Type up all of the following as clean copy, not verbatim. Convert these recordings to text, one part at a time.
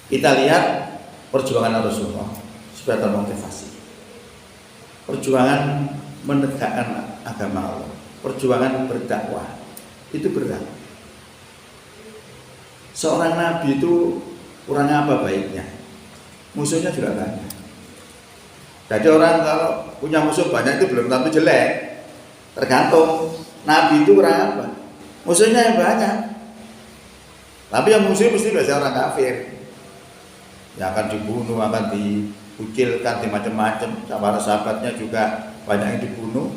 Kita lihat perjuangan Rasulullah supaya termotivasi. Perjuangan menegakkan agama Allah, perjuangan berdakwah itu berat. Seorang nabi itu kurang apa baiknya? Musuhnya juga banyak. Jadi orang kalau punya musuh banyak itu belum tentu jelek. Tergantung nabi itu kurang apa. Musuhnya yang banyak. Tapi yang musuh mesti biasa orang kafir. Yang akan dibunuh, akan dikucilkan, di macam-macam. Para sahabatnya juga banyak yang dibunuh.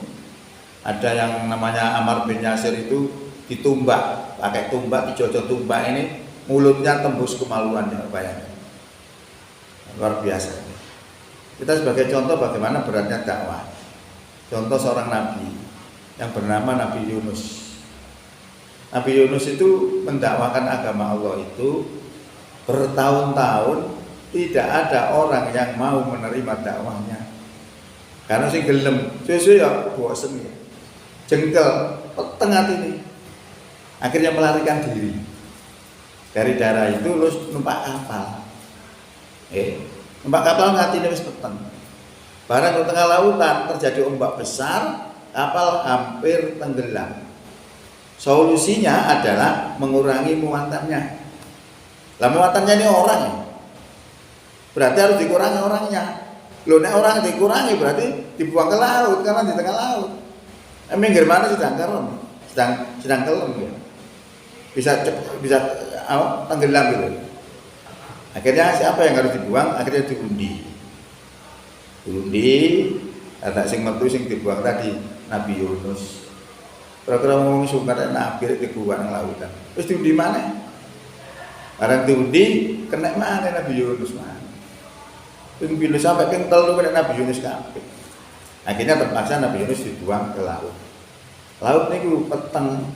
Ada yang namanya Ammar bin Yasir itu ditumbak, pakai tumbak, dijojot tumbak ini, mulutnya tembus kemaluannya, bayangkan. Luar biasa. Kita sebagai contoh bagaimana beratnya dakwah. Contoh seorang nabi yang bernama Nabi Yunus. Nabi Yunus itu mendakwakan agama Allah itu bertahun-tahun, tidak ada orang yang mau menerima dakwahnya. Karena sing gelem, sesuai ya bosen ya. Jengkel, peteng hati ini. Akhirnya melarikan diri. Dari daerah itu terus numpak kapal. Numpak kapal hati ini wis peteng. Barang di tengah lautan terjadi ombak besar, kapal hampir tenggelam. Solusinya adalah mengurangi muatannya. Lah muatannya ini orang ya. Berarti harus dikurangi orangnya. Loh, nek orang dikurangi berarti dibuang ke laut karena di tengah laut. Minggir mana sedang kelem ya. Bisa tenggelam gitu. Akhirnya siapa yang harus dibuang? Akhirnya diundi. Ada sing metu sing dibuang tadi Nabi Yunus. Kira-kira ngomong sungkan nabi dibuang nang lautan. Terus diundi mana? Barang diundi kena mana Nabi Yunus mana? Ping pilu sampai ping telu kena Nabi Yunus kabeh. Akhirnya terpaksa Nabi Yunus dibuang ke laut. Laut niku peteng.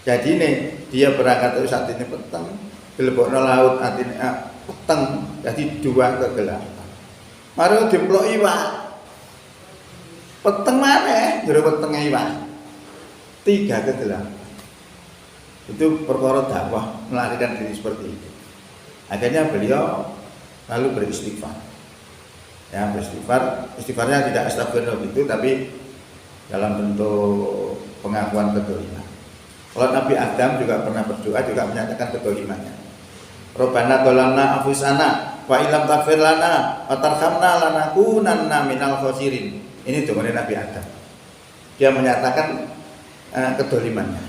Jadi nih dia berangkat dari saat ini peteng, dilebokno laut atine peteng, jadi dua kegelapan. Mari dimplok iwak. Peteng mana? Jero peteng iwak. 3 kegelapan. Itu perkara dakwah melarikan diri seperti itu. Akhirnya beliau lalu beristighfar. Ya, beristighfar. Istighfarnya tidak astagfirullah itu, tapi dalam bentuk pengakuan kedoliman. Kalau Nabi Adam juga pernah berdoa, juga menyatakan kedolimannya. Rabbana dzalamna anfusana wa illam taghfir lana wa tarhamna lanakunanna minal khasirin. Ini doanya Nabi Adam. Dia menyatakan kedolimannya.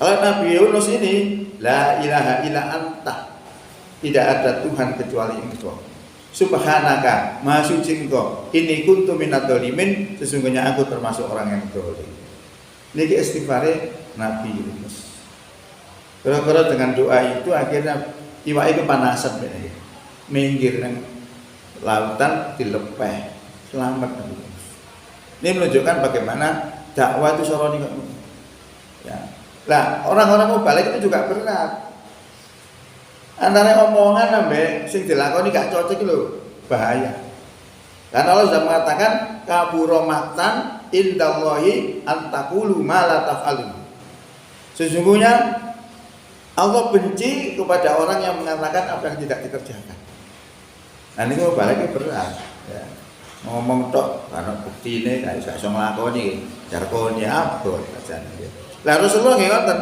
Kalau Nabi Yunus ini la ilaha illa anta. Tidak ada Tuhan kecuali Engkau. Subhanaka, maha suci Engkau. Inni kuntu minadz dzalimin, sesungguhnya aku termasuk orang yang zalim. Niki istighfare Nabi Yunus. Kira-kira dengan doa itu akhirnya iwak itu panasan bener. Minggir nang lautan dilepeh. Selamat Nabi Yunus. Ini menunjukkan bagaimana dakwah itu soroni kok. Ya. Lah, orang-orang mau balik itu juga berat. Antara omongan sampai sing dilakoni gak cocok lho, bahaya. Karena Allah sudah mengatakan kabura maqtan indallahi antaqulu ma la taf'alun. Sesungguhnya Allah benci kepada orang yang mengatakan apa yang tidak dikerjakan. Nah ini kalau balik berat ya. Ngomong tok karena bukti ini gak iso nglakoni, jarkone abot ajane. Lah Rasulullah nggih ngoten.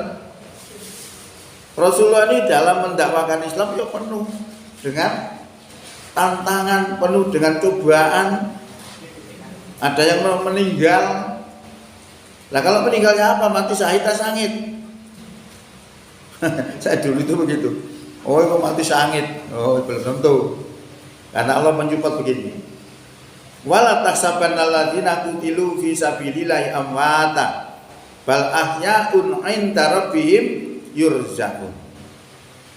Rasulullah ini dalam mendakwakan Islam ya penuh dengan tantangan, penuh dengan cobaan. Ada yang meninggal. Lah kalau meninggalnya apa? Mati syahid atau sangit? Saya dulu itu begitu. Oh, itu mati sangit. Oh, belum tentu. Karena Allah mensupport begini. Wala tahsabanna alladziina qutilu fi sabilillahi amwata bal ahya'un 'inda rabbihim yurzaqun.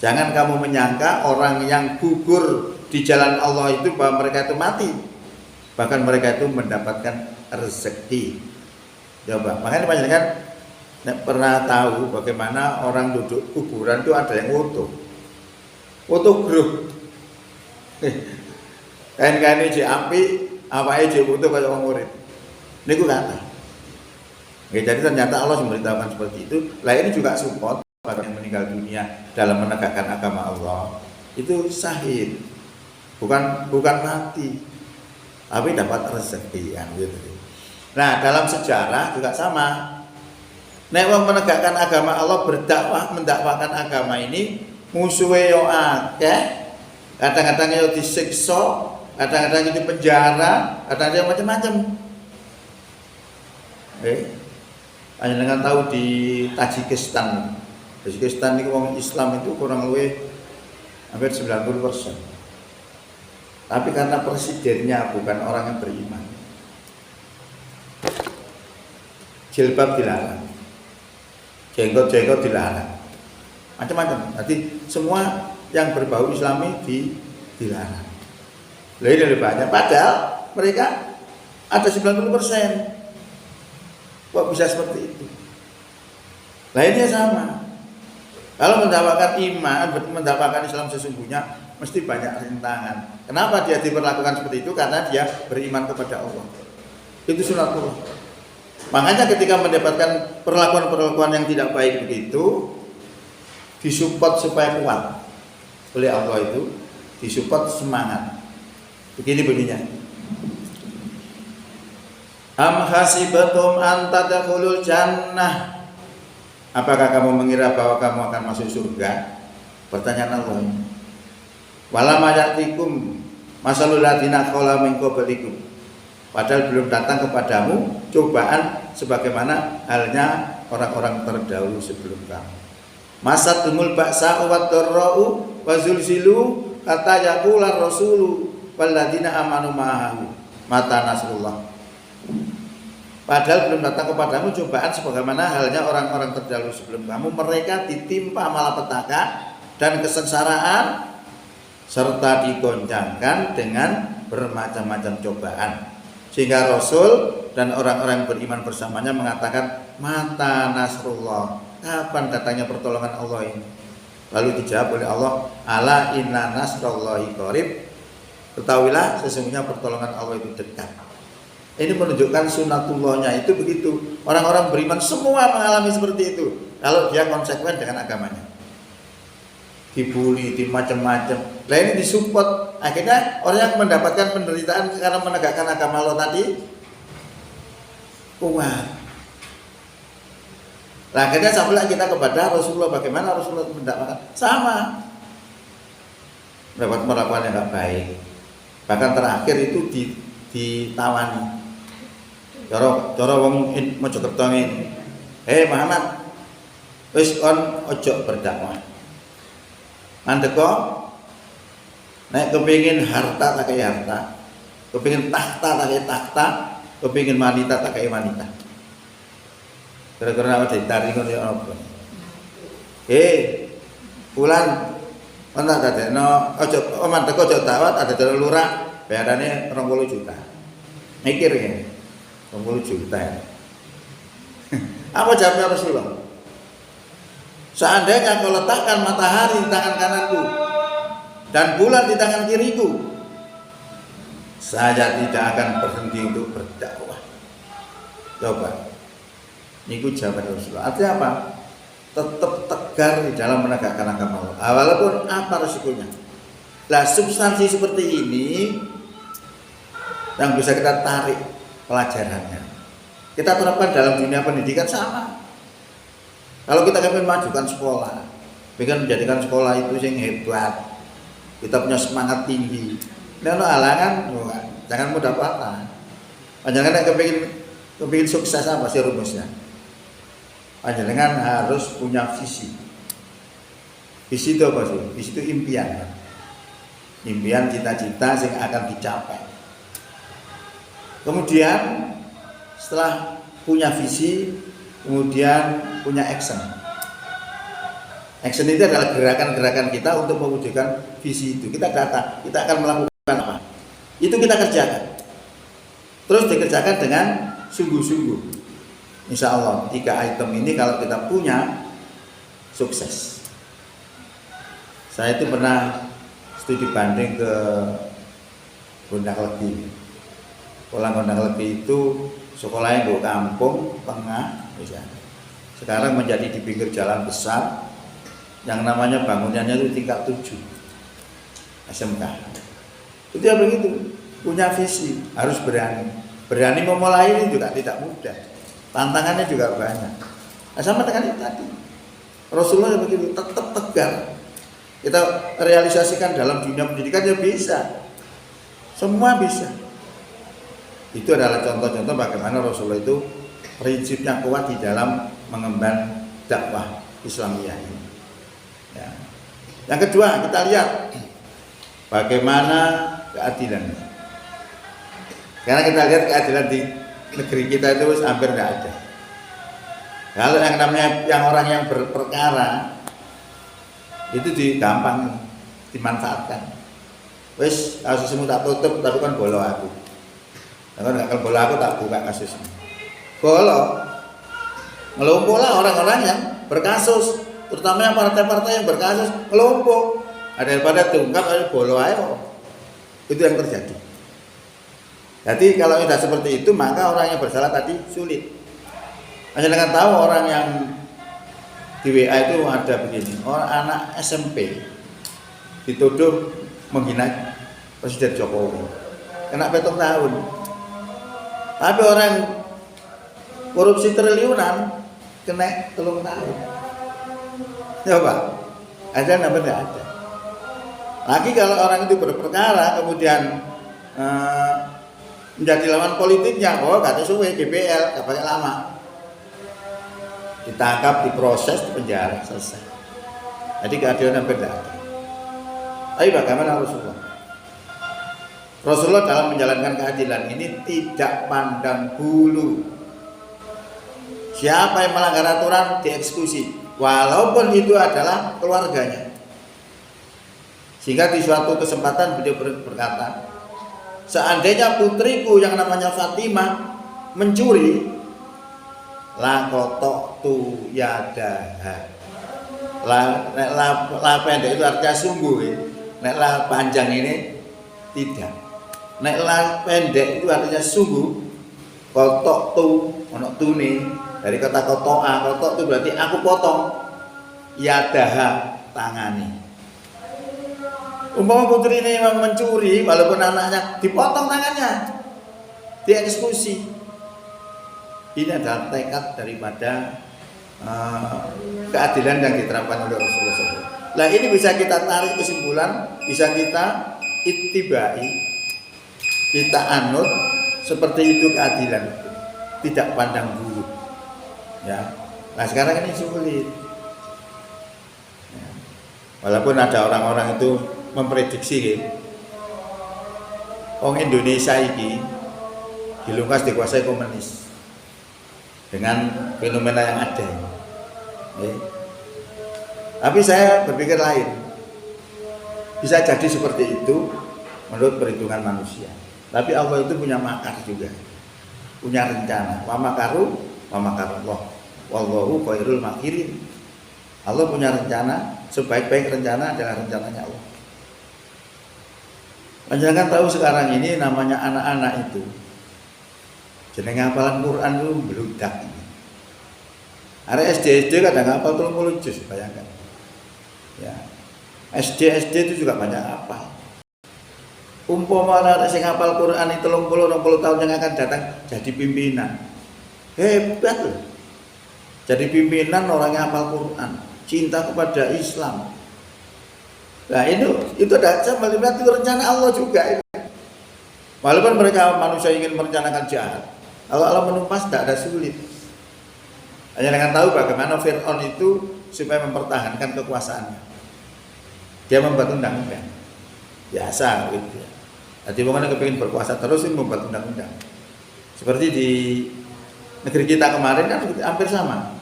Jangan kamu menyangka orang yang gugur di jalan Allah itu bahwa mereka itu mati. Bahkan mereka itu mendapatkan rezeki. Coba, makanya panjenengan pernah tahu bagaimana orang duduk kuburan itu ada yang utuh. Utuh grup. Kain-kain ini api, awake dhewe utuh kaya wong urip. Niku kata. Jadi ternyata Allah memberitahukan seperti itu. Lah ini juga support orang yang meninggal dunia dalam menegakkan agama Allah. itu syahid, bukan mati, tapi dapat rezeki kan gitu. Nah, dalam sejarah juga sama. Nek wong menegakkan agama Allah, berdakwah, mendakwakan agama ini, musuhe yo akeh, kadang-kadang yo disiksa, kadang-kadang di penjara, kadang-kadang macam-macam. Dengan tahu di Tajikistan itu wong Islam itu kurang lebih hampir 90%. Tapi karena presidennya bukan orang yang beriman, jilbab dilarang, jenggot dilarang, macam-macam. Jadi semua yang berbau Islami dilarang. Lebih banyak. Padahal mereka ada 90%. Kok bisa seperti itu? Lainnya sama. Kalau mendapatkan iman, mendapatkan Islam sesungguhnya, mesti banyak rintangan. Kenapa dia diperlakukan seperti itu? Karena dia beriman kepada Allah. Itu sunatullah. Makanya ketika mendapatkan perlakuan-perlakuan yang tidak baik begitu, disupport supaya kuat oleh Allah itu, disupport semangat. Begini bunyinya. Am hasibatum an tadkhulul jannah. Apakah kamu mengira bahwa kamu akan masuk surga? Pertanyaan Allah. Wala mayatikum masalul ladina qala min qablikum. Padahal belum datang kepadamu cobaan sebagaimana halnya orang-orang terdahulu sebelum kamu. Masatumul ba'sa wa dharra'u wa zulzilu kata yaqular rasulu wal ladina amanu ma'ahu mata nasrullah. Padahal belum datang kepadamu cobaan sebagaimana halnya orang-orang terdahulu sebelum kamu, mereka ditimpa malapetaka dan kesengsaraan serta digoncangkan dengan bermacam-macam cobaan, sehingga Rasul dan orang-orang yang beriman bersamanya mengatakan, mata nasrullah, kapan datangnya pertolongan Allah ini? Lalu dijawab oleh Allah, ala inna nasrullahi qarib, ketahuilah sesungguhnya pertolongan Allah itu dekat. Ini menunjukkan sunatullahnya itu begitu. Orang-orang beriman semua mengalami seperti itu kalau dia konsekuen dengan agamanya. Dibully, di macam-macam. Nah ini disupport. Akhirnya orang yang mendapatkan penderitaan karena menegakkan agama Allah tadi kuat. Nah, akhirnya sampailah kita kepada Rasulullah. Bagaimana Rasulullah mendapatkan? Sama. Mendapat perlakuan yang tidak baik. Bahkan terakhir itu ditawani. Cara wong Mojokerto ngene. Hei Muhammad, wis kon ojo berdakwah. Mandeko nek kepengin harta tak kaya harta, kepengin tahta tak kaya tahta, kepengin wanita tak kaya wanita. Kira-kira apa ditari kon yo apa? Bulan kon tak dadekno ojo mandeko ojo dawat ada dalan lurah bayarane 20 juta. Mikir ya. 20 juta. Apa jawabnya Rasulullah? Seandainya kau letakkan matahari di tangan kananku dan bulan di tangan kiriku, saya tidak akan berhenti untuk berdakwah. Coba, ini jawaban Rasulullah. Artinya apa? Tetap tegar di dalam menegakkan agama Allah. Walaupun apa resikonya. Nah, substansi seperti ini yang bisa kita tarik pelajarannya. Kita terapkan dalam dunia pendidikan sama. Kalau kita ingin majukan sekolah, ingin menjadikan sekolah itu yang hebat, kita punya semangat tinggi. Nah, halangan, jangan mudah patah. Panjangan kepingin sukses apa sih rumusnya? Panjangan harus punya visi. Visi itu apa sih? Visi itu impian. Impian, cita-cita yang akan dicapai. Kemudian setelah punya visi, kemudian punya action. Action itu adalah gerakan-gerakan kita untuk mewujudkan visi itu. Kita datang, kita akan melakukan apa? Itu kita kerjakan. Terus dikerjakan dengan sungguh-sungguh. Insya Allah 3 item ini kalau kita punya, sukses. Saya itu pernah studi banding ke Gondang Legi. Gondang Legi itu sekolahnya di kampung tengah, misalnya. Sekarang menjadi di pinggir jalan besar, yang namanya bangunannya itu tingkat 7. SMK. Itu ya begitu, punya visi, harus berani. Berani memulai ini juga tidak mudah. Tantangannya juga banyak. Nah, sama dengan itu tadi. Rasulullah begitu, tetap tegar. Kita realisasikan dalam dunia pendidikan ya bisa. Semua bisa. Itu adalah contoh-contoh bagaimana Rasulullah itu prinsipnya kuat di dalam mengemban dakwah Islamiyah ini. Ya. Yang kedua, kita lihat bagaimana keadilan. Karena kita lihat keadilan di negeri kita itu hampir tidak ada. Kalau yang namanya orang yang berperkara itu gampang dimanfaatkan. Wes kasusmu tak tutup, tapi kan bolo aku. Kalau nggak bolo aku tak buka kasusmu. Bolo, ngelumpuhlah orang-orang yang berkasus, terutama yang partai-partai yang berkasus ngelumpuh. Daripada diungkap ada bolo ayo. Itu yang terjadi. Jadi kalau tidak seperti itu maka orang yang bersalah tadi sulit. Hanya dengan tahu orang yang di WA itu ada begini, orang anak SMP dituduh menghina Presiden Jokowi, kena 7 tahun. Tapi orang korupsi triliunan kena 3 tahun. Ya Pak, ada apa tidak ada. Lagi kalau orang itu berperkara kemudian menjadi lawan politiknya, kata suwe GPL, gak pakai lama. Ditangkap, diproses, dipenjara, selesai. Jadi keadilan hampir tidak ada. Tapi bagaimana Rasulullah? Rasulullah dalam menjalankan keadilan ini tidak pandang bulu. Siapa yang melanggar aturan dieksekusi, walaupun itu adalah keluarganya. Sehingga di suatu kesempatan beliau berkata, seandainya putriku yang namanya Fatimah mencuri, la kotok tu yadaha. La pendek itu artinya sungguh, nek la panjang ini tidak. Nek la pendek itu artinya sungguh, kotok tu, ono tune dari kata kotoa, kotok itu berarti aku potong, yadaha tangani. Umpama putri ini memang mencuri, walaupun anaknya dipotong tangannya, dieksekusi. Ini adalah tekad daripada keadilan yang diterapkan oleh Rasulullah SAW. Nah ini bisa kita tarik kesimpulan, bisa kita ittibai, kita anut seperti itu keadilan, tidak pandang bulu. Ya, nah sekarang ini sulit. Ya. Walaupun ada orang-orang itu memprediksi, orang Indonesia ini dilungkas dikuasai komunis. Dengan fenomena yang ada. Tapi saya berpikir lain. Bisa jadi seperti itu menurut perhitungan manusia. Tapi Allah itu punya makar juga. Punya rencana. Wa makaru wa makarullah. Wallahu khairul makirin. Allah punya rencana, sebaik-baik rencana adalah rencananya Allah. Jangan tahu sekarang ini namanya anak-anak itu jeneng hafalan Quran itu beludak. Ada SD kadang hafal 30 juz, bayangkan. Ya. SD itu juga banyak hafal. Umpama ada sing hafal Quran itu 30 tahun yang akan datang jadi pimpinan. Hebat loh. Jadi pimpinan orang yang hafal Quran, cinta kepada Islam. Nah itu ada sama melihat itu rencana Allah juga. Walaupun mereka manusia ingin merencanakan jahat, kalau Allah menumpas tidak ada sulit. Hanya dengan tahu bagaimana Fir'aun itu supaya mempertahankan kekuasaannya. Dia membuat undang-undang. Biasa gitu ya. Jadi bukan kepingin berkuasa terus ini membuat undang-undang. Seperti di negeri kita kemarin kan hampir sama.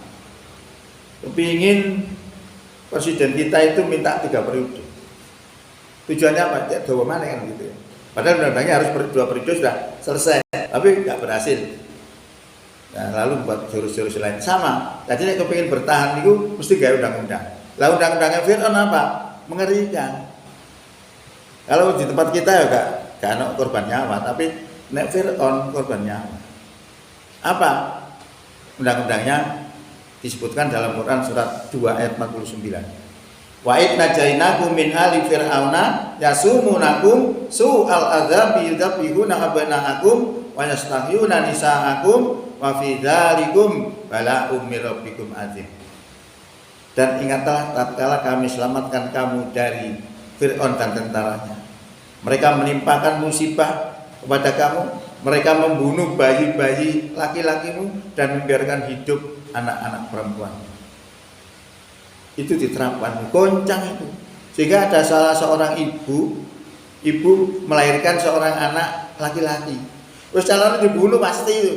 Kepingin presiden kita itu minta 3 periode. Tujuannya apa? Ya doa mana kan gitu ya. Padahal undang-undangnya harus 2 periode sudah selesai, tapi nggak berhasil. Nah, lalu buat jurus-jurus lain sama. Jadi nek kepengin bertahan itu mesti gawe undang-undang. Lah undang-undangnya Fir'aun apa? Mengerikan. Kalau di tempat kita ya gak ada korban nyawa, tapi nek Fir'aun korban nyawa. Apa? Undang-undangnya disebutkan dalam Quran surat 2 ayat 49. Wa id najainakum min ali fir'auna yasumunakum su'al adzabi yudzabihuna abna'akum wa yastahyuna nisa'akum wa fi dzalikum bala'um mir rabbikum azim. Dan ingatlah tatkala kami selamatkan kamu dari Fir'aun dan tentaranya. Mereka menimpakan musibah kepada kamu, mereka membunuh bayi-bayi laki-lakimu dan membiarkan hidup anak-anak perempuan. Itu diterapkan, goncang itu. Sehingga ada salah seorang ibu melahirkan seorang anak laki-laki. Terus calonnya dibunuh pasti itu.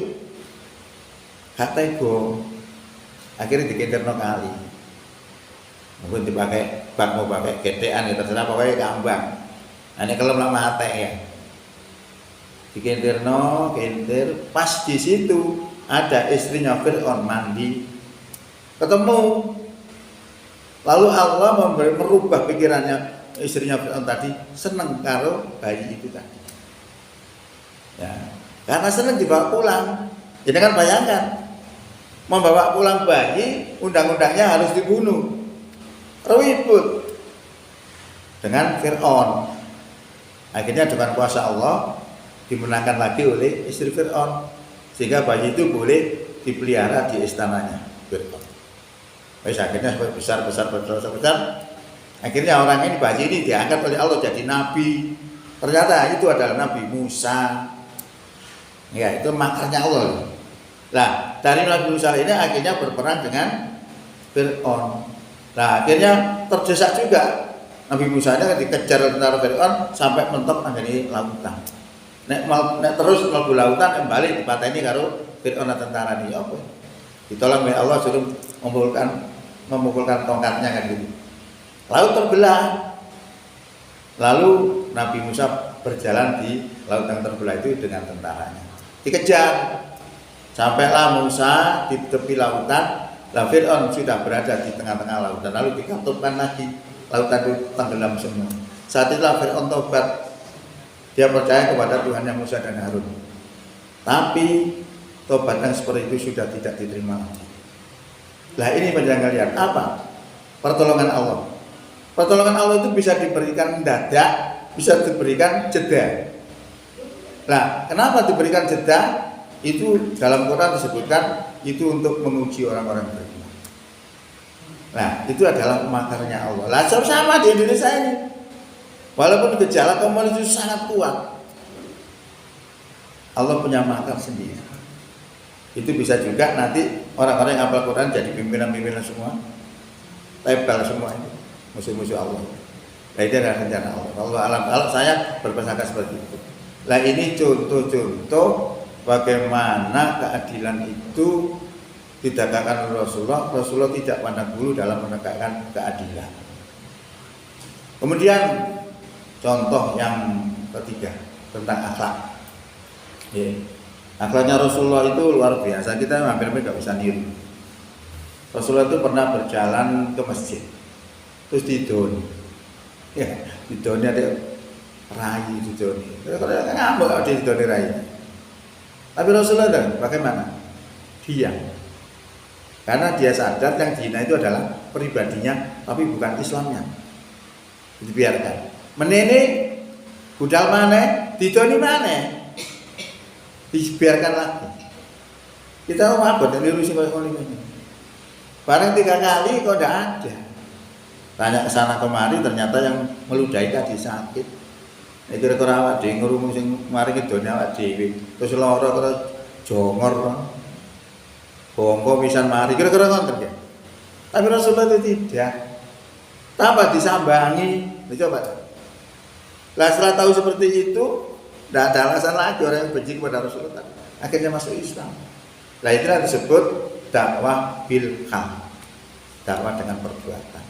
Gak tega. Akhirnya dikenterno kali. Mungkin dipakai bak, mau pakai gedean ya terserah, pokoknya gambang. Nah, ini kalau lama hati ya. Dikenterno, kenter, pas di situ ada istrinya Fir'aun mandi. Ketemu. Lalu Allah merubah pikirannya istrinya Fir'aun tadi, seneng karo bayi itu tadi. Ya, karena seneng dibawa pulang. Jadi kan bayangkan, membawa pulang bayi, undang-undangnya harus dibunuh. Ribut dengan Fir'aun. Akhirnya dengan kuasa Allah dimenangkan lagi oleh istri Fir'aun, sehingga bayi itu boleh dipelihara di istananya Fir'aun. Wes akhirnya besar. Akhirnya orang ini, bayi ini diangkat oleh Allah jadi nabi. Ternyata itu adalah Nabi Musa. Ya, itu makarnya Allah. Nah, dari Nabi Musa ini akhirnya berperang dengan Fir'aun. Nah, akhirnya terdesak juga. Nabi Musa ini dikejar tentara Fir'aun sampai mentok nang lautan. Nek terus mlebu lautan balik dipateni karo Fir'aun tentara ini apa? Ditolong oleh Allah suruh memukulkan tongkatnya kan gitu. Laut terbelah. Lalu Nabi Musa berjalan di laut yang terbelah itu dengan tentaranya. Dikejar. Sampailah Musa di tepi lautan. Lah Fir'aun sudah berada di tengah-tengah lautan. Lalu dikatupkan lagi. Lautan itu tenggelam semua. Saat itulah Fir'aun tobat. Dia percaya kepada Tuhannya Musa dan Harun. Tapi tobat yang seperti itu sudah tidak diterima lagi. Lah ini panjenengan lihat apa? Pertolongan Allah. Pertolongan Allah itu bisa diberikan mendadak, bisa diberikan jeda. Nah, kenapa diberikan jeda? Itu dalam Quran disebutkan itu untuk menguji orang-orang beriman. Nah, itu adalah makarnya Allah. Lah sama di Indonesia ini. Walaupun gejala komunis itu sangat kuat, Allah punya makar sendiri. Itu bisa juga nanti orang-orang yang hafal Quran jadi pimpinan-pimpinan semua, tebal semua ini musuh-musuh Allah. Nah, itu adalah rencana Allah. Allah alam, kalau saya berprasangka seperti itu. Nah, ini contoh-contoh bagaimana keadilan itu ditegakkan oleh Rasulullah. Rasulullah tidak pandang bulu dalam menegakkan keadilan. Kemudian contoh yang ketiga tentang akhlak. Akhlaknya Rasulullah itu luar biasa. Kita hampir nggak bisa niru. Rasulullah itu pernah berjalan ke masjid, terus didoni. Ya, didoni ada rai didoni. Kalau ngambek ada didoni rai. Tapi Rasulullah itu bagaimana? Diam. Karena dia sadar yang dihina itu adalah pribadinya, tapi bukan Islamnya. Dibiarkan. Menene budal mana? Didoni mana? Dibiarkan lagi. Kita mau apa? Dan diurusin oleh ini. Barang 3 kali kok tidak ada. Tanya ke sana kemari, ternyata yang meludahi tadi sakit. Itu kira-kira awak dhewe ngrumu sing mari ngedone awak dhewe. Terus lara karo jongor. Bongko pisan mari kira-kira ngoten ya. Tapi Rasulullah itu tidak. Tambah disambangi. Coba. Lah setelah tahu seperti itu, tidak ada alasan lagi orang yang benci kepada Rasulullah. Akhirnya masuk Islam. Nah, itulah disebut dakwah bil hal. Dakwah dengan perbuatan.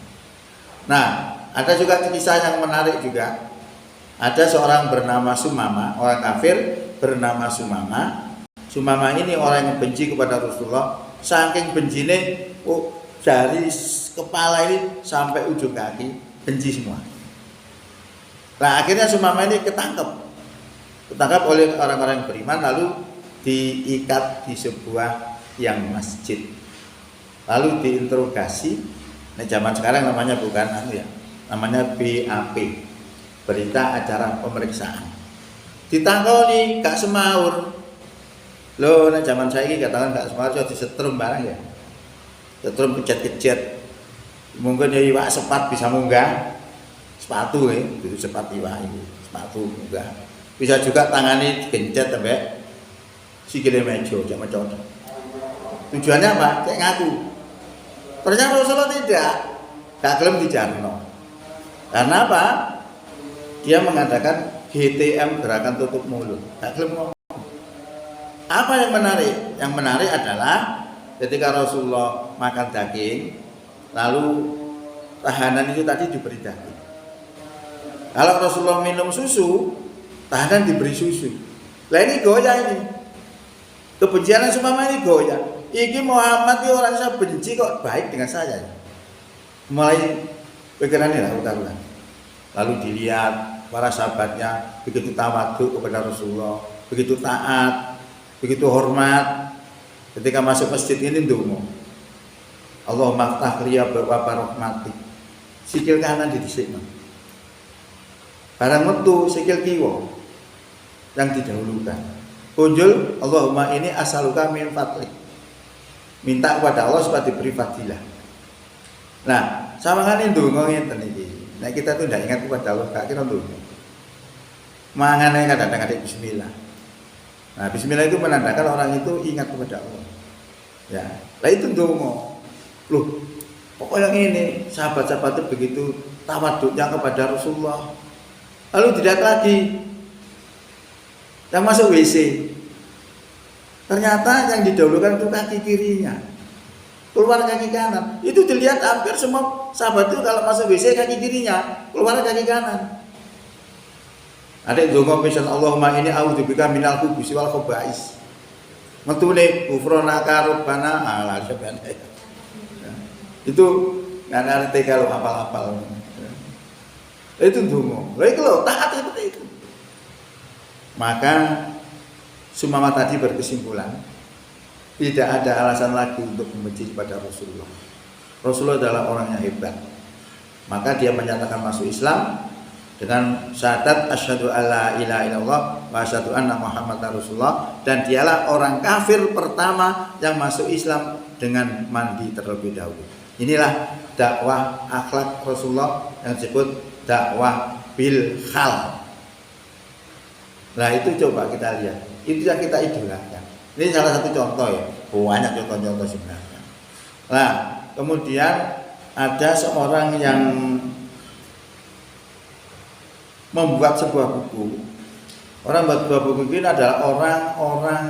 Nah, ada juga kisah yang menarik juga. Ada seorang bernama Sumama, orang kafir bernama Sumama. Sumama ini orang yang benci kepada Rasulullah. Saking bencinya, dari kepala ini sampai ujung kaki benci semua. Nah, akhirnya Sumama ini ketangkep oleh orang-orang yang beriman, lalu diikat di sebuah yang masjid, lalu diinterogasi, Nah, zaman sekarang namanya bukan ya, namanya BAP, berita acara pemeriksaan. Ditangkoni gak semaur. Loh, nah zaman saya ini katakan gak semaur, so disetrum barang ya. Setrum kejet-kejet. Mungkin ya iwak sepat bisa munggah. Sepatu ya, itu sepat iwak ini, sepatu munggah. Bisa juga tangani gencet sampai sikile mejo, jangan cocok. Tujuannya apa? Kayak ngaku. Ternyata Rasulullah tidak, gak gelem dijarno. Karena apa? Dia mengadakan GTM, gerakan tutup mulut. Gak gelem ngomong. Apa yang menarik? Yang menarik adalah ketika Rasulullah makan daging, lalu tahanan itu tadi diberi daging. Kalau Rasulullah minum susu, tahanan diberi susu. Lah ini goyah ini. Kebencian yang semua ini goyah. Iki Muhammad ini orang saya benci kok baik dengan saya. Mulai pikirannya lalu-lalu. Lalu dilihat para sahabatnya begitu tawadhu kepada Rasulullah, begitu taat, begitu hormat. Ketika masuk masjid ini ndonga. Allahumma ftah liya babal rahmatik. Sikil kanan didhisikno. Barang metu sikil kiwa yang didahulukan. Punjul Allahumma ini asaluka min fadlik. Minta kepada Allah supaya diberi fadilah. Nah, sawangane ndonga ngeten iki. Nek kita tuh ndak ingat kepada Allah, gak kira ndonga. Mangane kadang-kadang bismillah. Nah, bismillah itu menandakan orang itu ingat kepada Allah. Ya, lah itu ndonga. Loh, pokoknya ini sahabat-sahabat itu begitu tawaduknya kepada Rasulullah. Lalu dilihat lagi yang masuk WC. Ternyata yang didahulukan itu kaki kirinya, keluar kaki kanan. Itu dilihat hampir semua sahabat itu kalau masuk WC kaki kirinya, keluar kaki kanan. Ada donga pesan Allahumma ini a'udzubika minal khubuthi wal khaba'is. Metune ghufranaka rabbana ala sabana. Itu nggak ngerti kalau hafal-hafal. Itu donga. Lah itu loh, taat seperti itu. Maka Sumamah tadi berkesimpulan tidak ada alasan lagi untuk membenci kepada Rasulullah. Rasulullah adalah orang yang hebat. Maka dia menyatakan masuk Islam dengan syahadat asyhadu alla ilaha illallah wa asyhadu anna muhammadar rasulullah, dan dialah orang kafir pertama yang masuk Islam dengan mandi terlebih dahulu. Inilah dakwah akhlak Rasulullah yang disebut dakwah bil khal. Nah itu coba kita lihat, itu yang kita idolakan. Ini salah satu contoh ya, banyak contoh-contoh sebenarnya. Nah kemudian ada seorang yang membuat sebuah buku. Orang membuat sebuah buku ini adalah orang-orang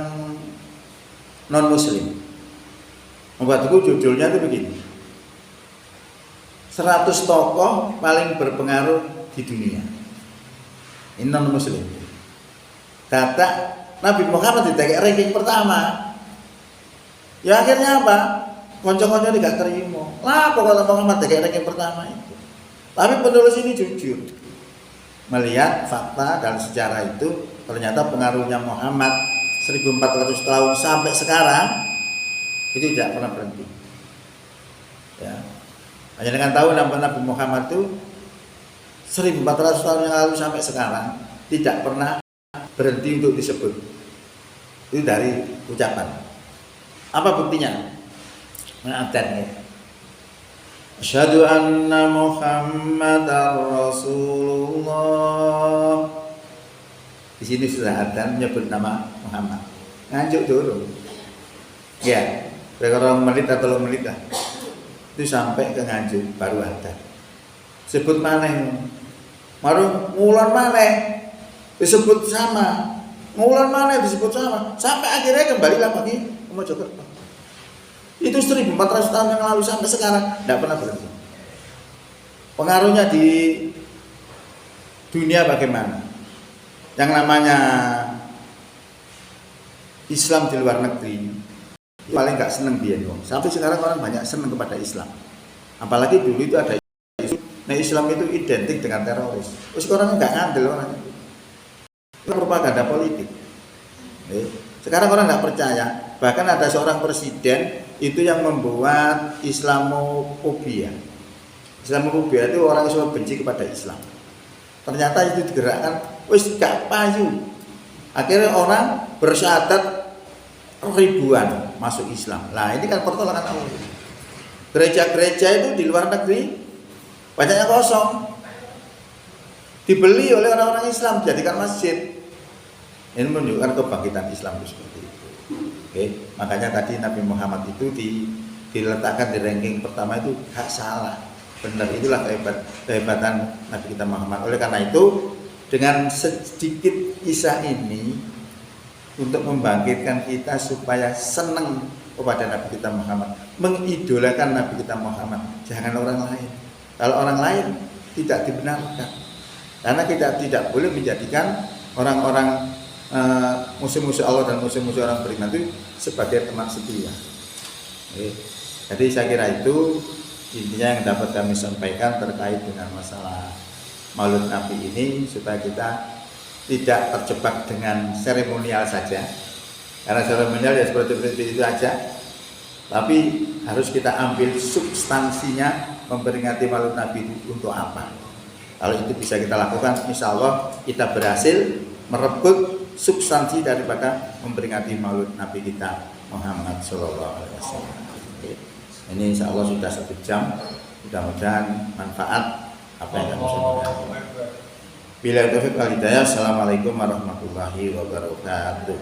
non muslim. Membuat buku judulnya itu begini, 100 tokoh paling berpengaruh di dunia. Ini non muslim. Kata Nabi Muhammad ditarik ranking pertama. Ya akhirnya apa? Konco-konco tidak terima. Lah pokoknya Muhammad ditarik ranking pertama itu. Tapi penulis ini jujur melihat fakta dan sejarah itu, ternyata pengaruhnya Muhammad 1400 tahun sampai sekarang itu tidak pernah berhenti. Ya. Hanya dengan tahu Nabi Muhammad itu 1400 tahun yang lalu sampai sekarang tidak pernah berhenti untuk disebut. Itu dari ucapan. Apa buktinya? Mengadhan ya. Asyhadu anna Muhammadar Rasulullah. Di sini sudah adzan menyebut nama Muhammad. Nganjuk dulu. Ya, berapa menit atau 2 menit lah. Itu sampai ke Nganjuk baru adzan. Sebut maneh. Marung ngulan maneh. Disebut sama, ngulan mana disebut sama, sampai akhirnya kembali lagi ke Mojokerto. Itu 1400 tahun yang lalu sampai sekarang tidak pernah berhenti. Pengaruhnya di dunia bagaimana? Yang namanya Islam di luar negeri paling nggak seneng dia dong. Sampai sekarang orang banyak seneng kepada Islam. Apalagi dulu itu ada isu, nah Islam itu identik dengan teroris. Terus orang nggak ngandel orang itu. Propaganda politik. Sekarang orang nggak percaya. Bahkan ada seorang presiden itu yang membuat Islamofobia. Islamophobia itu orang yang benci kepada Islam. Ternyata itu digerakkan, wis gak payu. Akhirnya orang bersyahadat ribuan masuk Islam. Nah ini kan pertolongan Allah. Gereja-gereja itu di luar negeri banyaknya kosong, dibeli oleh orang-orang Islam, jadikan masjid. Ini menunjukkan kebangkitan Islam itu seperti itu. Oke, makanya tadi Nabi Muhammad itu diletakkan di ranking pertama itu hak salah. Benar, itulah kehebatan Nabi kita Muhammad. Oleh karena itu, dengan sedikit kisah ini untuk membangkitkan kita supaya senang kepada Nabi kita Muhammad, mengidolakan Nabi kita Muhammad, jangan orang lain. Kalau orang lain tidak dibenarkan, karena kita tidak boleh menjadikan orang-orang musuh-musuh Allah dan musuh-musuh orang beriman itu sebagai teman setia. Oke. Jadi saya kira itu intinya yang dapat kami sampaikan terkait dengan masalah Maulid Nabi ini, supaya kita tidak terjebak dengan seremonial saja, karena seremonial ya seperti itu aja, tapi harus kita ambil substansinya, memperingati Maulid Nabi itu untuk apa. Kalau itu bisa kita lakukan, insya Allah kita berhasil merebut substansi daripada memperingati Maulid Nabi kita Muhammad Sallallahu Alaihi Wasallam. Ini insya Allah sudah 1 jam, mudah-mudahan manfaat apa yang kami sampaikan. Bila taufiq wal hidayah. Assalamualaikum warahmatullahi wabarakatuh.